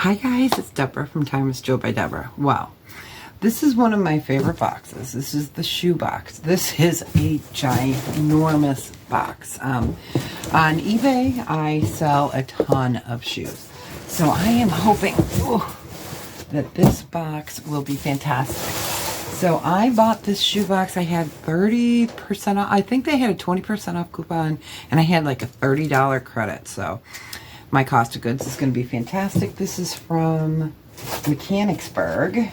Hi guys, it's Deborah from Time is Joe by Deborah. Wow, this is one of my favorite boxes. This is the shoe box. This is a ginormous box. On eBay, I sell a ton of shoes. So I am hoping that this box will be fantastic. So I bought this shoe box. I had 30% off. I think they had a 20% off coupon, and I had like a $30 credit. So my cost of goods is going to be fantastic. This is from Mechanicsburg.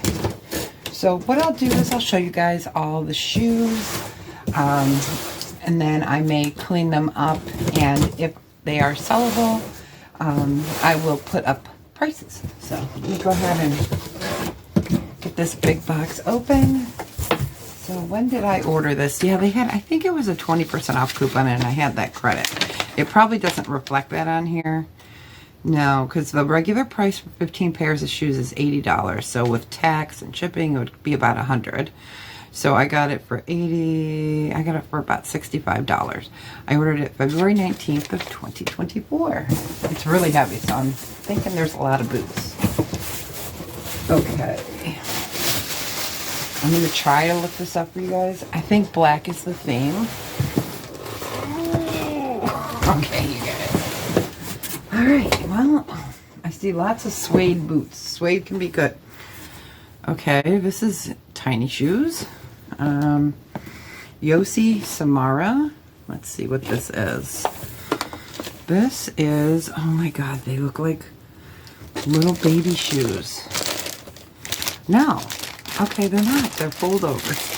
So what I'll do is I'll show you guys all the shoes, and then I may clean them up, and if they are sellable, I will put up prices. So let me go ahead and get this big box open. So when did I order this? Yeah, they had, I think it was a 20% off coupon, and I had that credit. It probably doesn't reflect that on here. No, because the regular price for 15 pairs of shoes is $80. So with tax and shipping, it would be about $100. So I got it for $80. I got it for about $65. I ordered it February 19th of 2024. It's really heavy, so I'm thinking there's a lot of boots. Okay. I'm going to try to look this up for you guys. I think black is the theme. Okay, you guys. Alright, well, I see lots of suede boots. Suede can be good. Okay, this is tiny shoes. Yossi Samara. Let's see what this is. This is, oh my god, they look like little baby shoes. No. Okay, they're not. They're foldovers.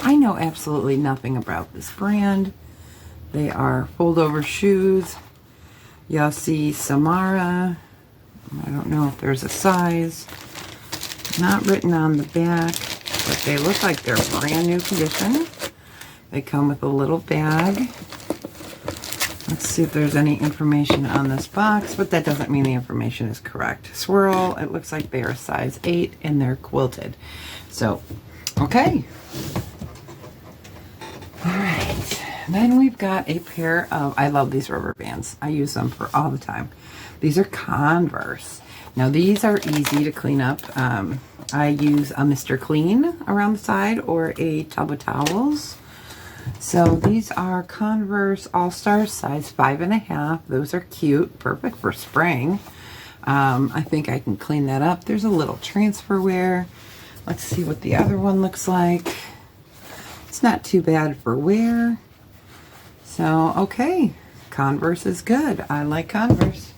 I know absolutely nothing about this brand. They are foldover shoes. Yossi Samara. I don't know if there's a size. Not written on the back, but they look like they're brand new condition. They come with a little bag. Let's see if there's any information on this box, but that doesn't mean the information is correct. Swirl, it looks like they are size 8 and they're quilted. So, okay. Alright. Then we've got a pair of, I love these rubber bands. I use them for all the time. These are Converse. Now these are easy to clean up. I use a Mr. Clean around the side or a tub of towels. So these are Converse All-Star size 5.5. Those are cute, perfect for spring. I think I can clean that up. There's a little transfer wear. Let's see what the other one looks like. It's not too bad for wear. So, okay, Converse is good. I like Converse.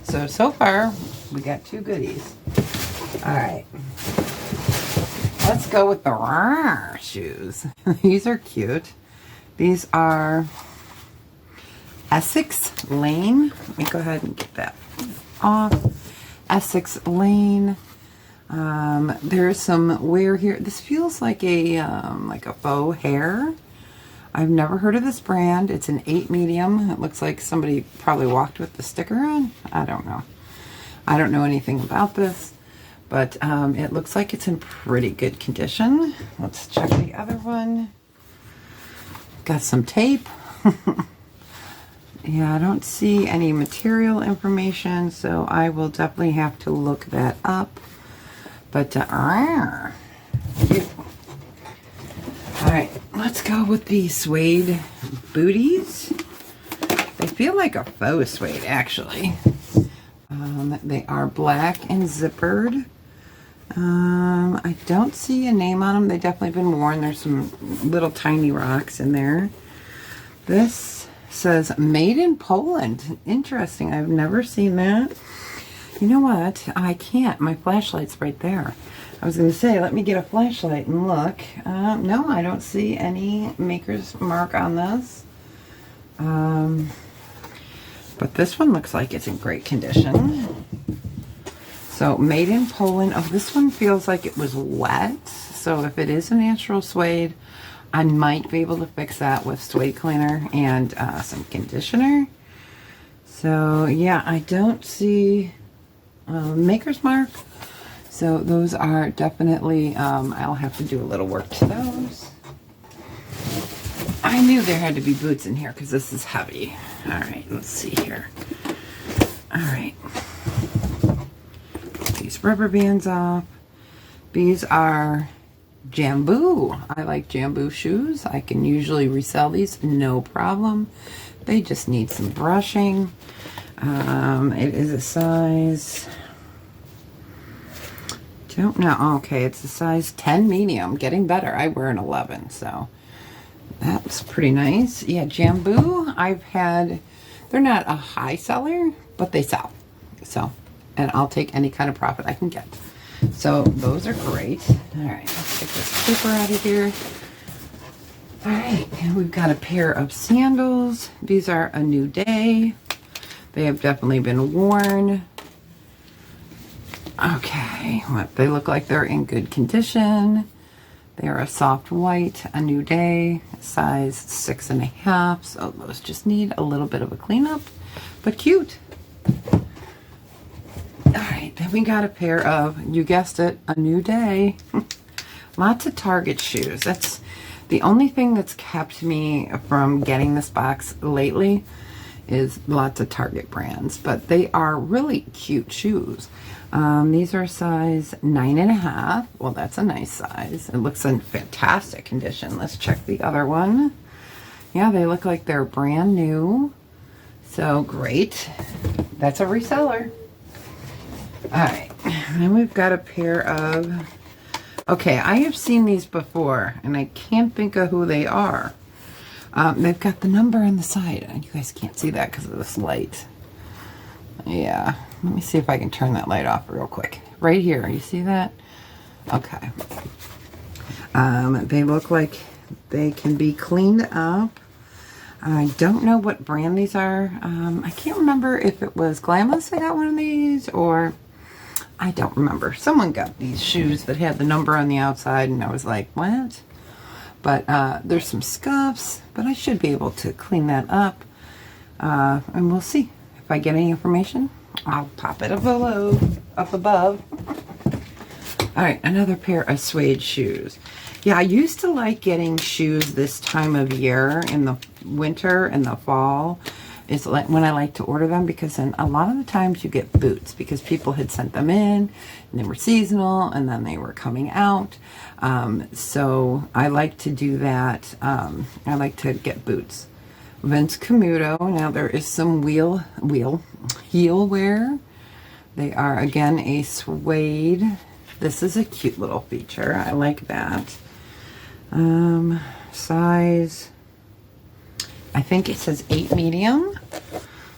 So far, we got 2 goodies. All right. Let's go with the rawr shoes. These are cute. These are Essex Lane. Let me go ahead and get that off. Essex Lane. There's some wear here. This feels like a faux hair. I've never heard of this brand. It's an 8 medium. It looks like somebody probably walked with the sticker on. I don't know. I don't know anything about this, but it looks like it's in pretty good condition. Let's check the other one. Got some tape. Yeah, I don't see any material information, so I will definitely have to look that up. But, cute. Alright, let's go with the suede booties. They feel like a faux suede, actually. They are black and zippered. I don't see a name on them. They've definitely been worn. There's some little tiny rocks in there. This says made in Poland. Interesting. I've never seen that. You know what? I can't. My flashlight's right there. I was going to say, let me get a flashlight and look. No, I don't see any maker's mark on this. But this one looks like it's in great condition. So, made in Poland. Oh, this one feels like it was wet. So, if it is a natural suede, I might be able to fix that with suede cleaner and some conditioner. So, yeah, I don't see maker's mark. So those are definitely, I'll have to do a little work to those. I knew there had to be boots in here because this is heavy. All right, let's see here. All right. these rubber bands off. These are Jambu. I like Jambu shoes. I can usually resell these, no problem. They just need some brushing. It is a size, don't know. Okay, it's a size 10 medium. Getting better. I wear an 11, so that's pretty nice. Yeah, Jambu, I've had, they're not a high seller, but they sell. So, and I'll take any kind of profit I can get. So those are great. All right, let's take this paper out of here. All right, and we've got a pair of sandals. These are a new day. They have definitely been worn. Okay, they look like they're in good condition. They are a soft white, a new day, size 6.5. So those just need a little bit of a cleanup, but cute. All right, then we got a pair of, you guessed it, a new day. Lots of Target shoes. That's the only thing that's kept me from getting this box lately, is lots of Target brands, but they are really cute shoes. These are size 9.5. Well, that's a nice size. It looks in fantastic condition. Let's check the other one. Yeah, they look like they're brand new. So great. That's a reseller. All right, then we've got a pair of, okay, I have seen these before, and I can't think of who they are. They've got the number on the side, and you guys can't see that because of this light. Yeah, let me see if I can turn that light off real quick. Right here, you see that? Okay. They look like they can be cleaned up. I don't know what brand these are. I can't remember if it was Glamis I got one of these, or I don't remember. Someone got these shoes that had the number on the outside, and I was like, what? But there's some scuffs, but I should be able to clean that up. And we'll see. If I get any information, I'll pop it up below, up above. All right, another pair of suede shoes. Yeah, I used to like getting shoes this time of year, in the winter and the fall is like when I like to order them, because then a lot of the times you get boots because people had sent them in and they were seasonal and then they were coming out. So I like to do that. I like to get boots. Vince Camuto. Now there is some heel wear. They are again a suede. This is a cute little feature. I like that. Size, I think it says 8 medium.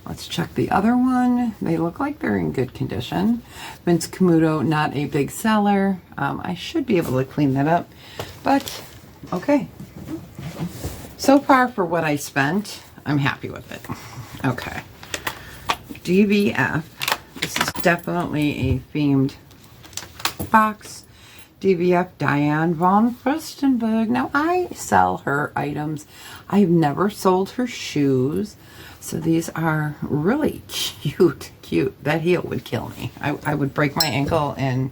Let's check the other one. They look like they're in good condition. Vince Camuto, not a big seller. I should be able to clean that up, but okay. So far for what I spent, I'm happy with it. Okay. DVF. This is definitely a themed box. DVF Diane von Furstenberg. Now, I sell her items. I've never sold her shoes. So these are really cute. That heel would kill me. I would break my ankle and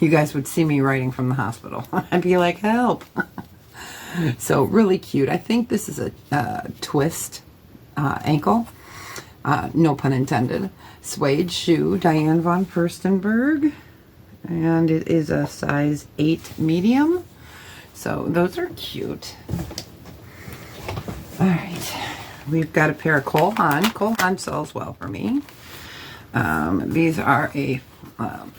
you guys would see me riding from the hospital. I'd be like, help. So really cute. I think this is a twist ankle. No pun intended. Suede shoe. Diane von Furstenberg. And it is a size 8 medium. So those are cute. All right. We've got a pair of Cole Haan. Cole Haan sells well for me. These are a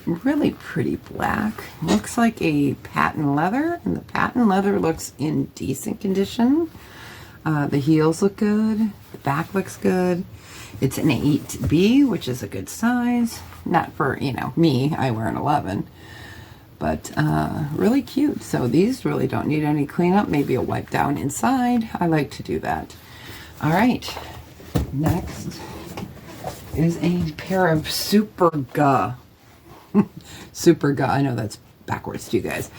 really pretty black. Looks like a patent leather. And the patent leather looks in decent condition. The heels look good. The back looks good. It's an 8B, which is a good size. Not for, me. I wear an 11. But really cute. So these really don't need any cleanup. Maybe a wipe down inside. I like to do that. All right. Next is a pair of Superga. Superga. I know that's backwards to you guys.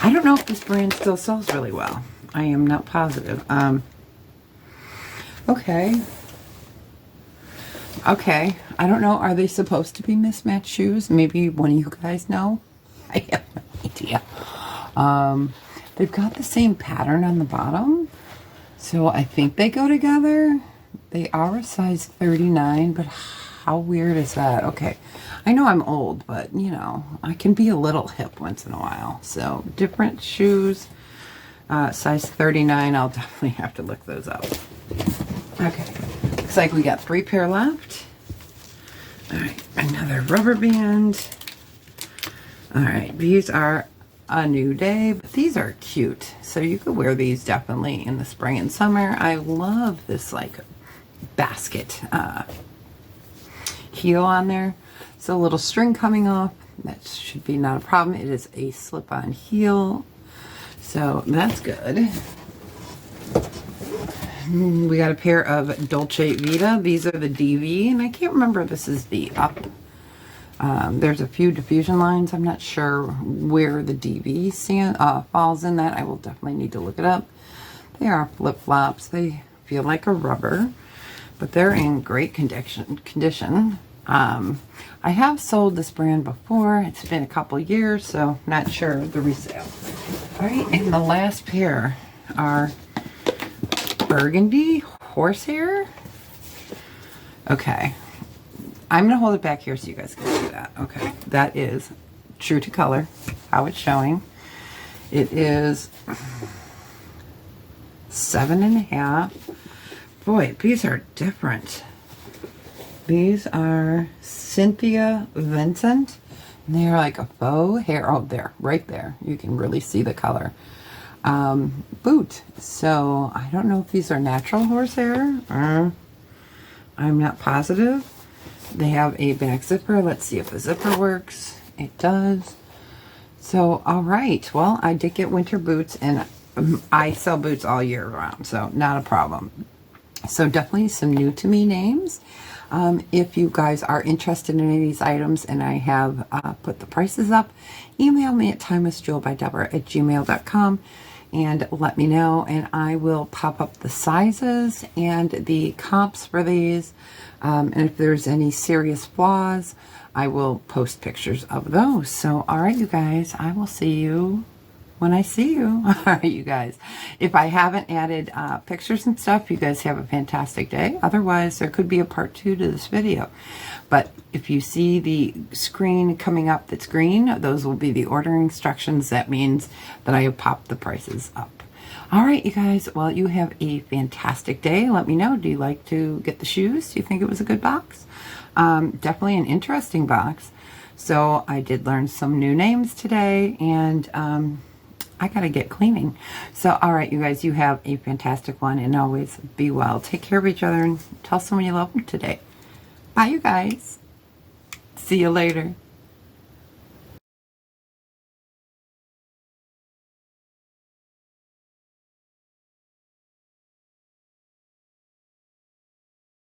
I don't know if this brand still sells really well. I am not positive. Okay. Okay, I don't know. Are they supposed to be mismatched shoes? Maybe one of you guys know. I have no idea. They've got the same pattern on the bottom, so I think they go together. They are a size 39, but How weird is that? Okay. I know I'm old, but, you know, I can be a little hip once in a while. So, different shoes. Size 39. I'll definitely have to look those up. Okay. Looks like we got 3 pair left. All right. Another rubber band. All right. These are a new day, but these are cute. So, you could wear these definitely in the spring and summer. I love this, like, basket heel on there. So a little string coming off, that should be not a problem. It is a slip-on heel, so that's good. We got a pair of Dolce Vita. These are the DV, and I can't remember if this is the up. There's a few diffusion lines. I'm not sure where the DV falls in that. I will definitely need to look it up. They are flip-flops. They feel like a rubber, but they're in great condition. I have sold this brand before. It's been a couple years, so not sure the resale. All right, and the last pair are burgundy horsehair. Okay, I'm gonna hold it back here so you guys can see that. Okay, that is true to color, how it's showing. It is 7.5. Boy, these are different. These are Cynthia Vincent. And they're like a faux hair. Oh, there, right there. You can really see the color. Boot. So, I don't know if these are natural horsehair. I'm not positive. They have a back zipper. Let's see if the zipper works. It does. So, all right. Well, I did get winter boots, and I sell boots all year round, so not a problem. So definitely some new to me names. If you guys are interested in any of these items and I have put the prices up, email me at timelessjewelbydeborah@gmail.com and let me know, and I will pop up the sizes and the comps for these. And if there's any serious flaws, I will post pictures of those. So, all right, you guys, I will see you when I see you. All right, you guys. If I haven't added pictures and stuff, you guys have a fantastic day. Otherwise, there could be a part 2 to this video. But if you see the screen coming up that's green, those will be the order instructions. That means that I have popped the prices up. All right, you guys. Well, you have a fantastic day. Let me know. Do you like to get the shoes? Do you think it was a good box? Definitely an interesting box. So I did learn some new names today, and I gotta get cleaning. So, all right, you guys, you have a fantastic one, and always be well. Take care of each other and tell someone you love them today. Bye, you guys. See you later.